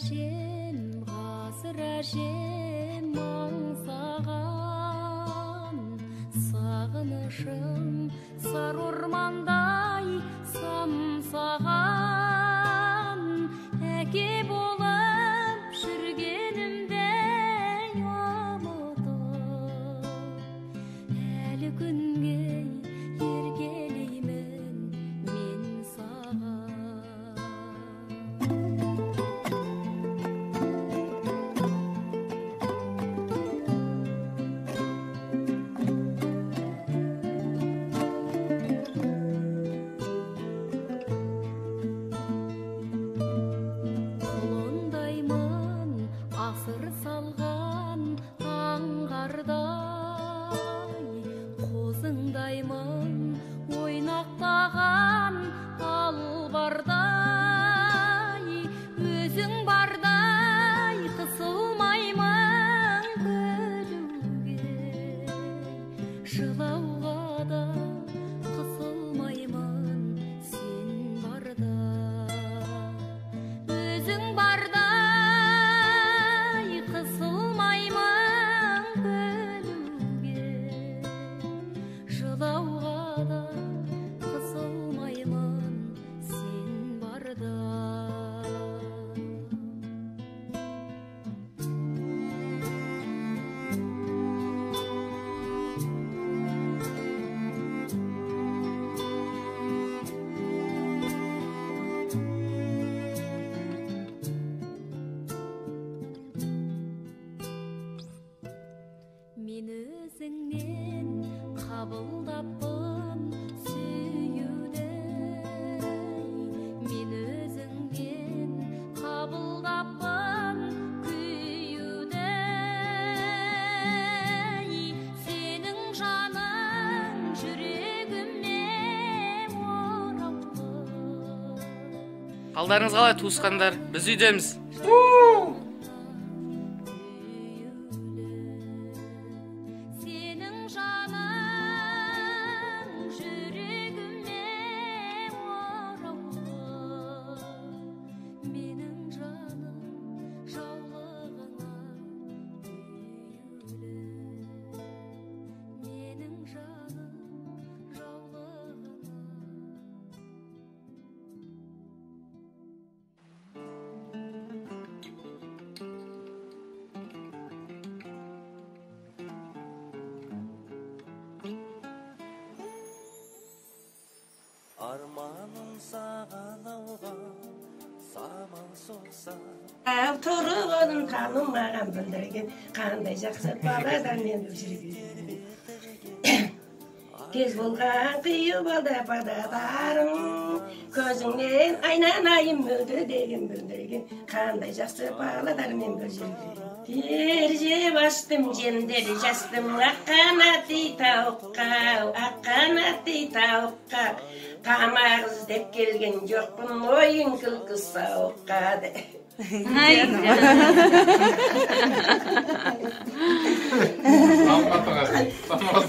әжем ғасыр әжем аңсаған сағынышым сары ормандай самсаған әке болып жүргенімде ұмытып әлі күнге еркелеймін мен саған. Құлындаймын асыр салған аңғардай, қозыңдаймын ойнақтаған албардай, өзің бардай қысылмаймын күлуге, жылауға да қысылмаймын сен барда. Өзің бардай қысылмаймын күлуге, жылауға да қысылмаймын сен барда. Мен өзіңнен қабылдаппын сүюдей, мен өзіңнен қабылдаппын күйюдей, сенің жаның жүрегіме ораулы. Қалдарыңыз қалай, туысқандар? Біз үйдеміз. Сенің жаның жүрегіме ораулы, менің жаным жаулығыңа үюлі, менің жаным жаулығыңа. Armanın sağan alğa, saman soğsa. Тұрғанын танымаған білдірген, қандай жақсы баладан мен жүрген. Кез болған қию балда бағдарым, көзіңнен айнанайым мөлді деген білдірген, қандай жақсы баладан мен жүрген. Терже бастым, жемдер жастым, аққанаты тауыққа, аққанаты тауыққа. Тамақ іздеп келген жоқпын, ойын күлкі сауыққа де. Tamam.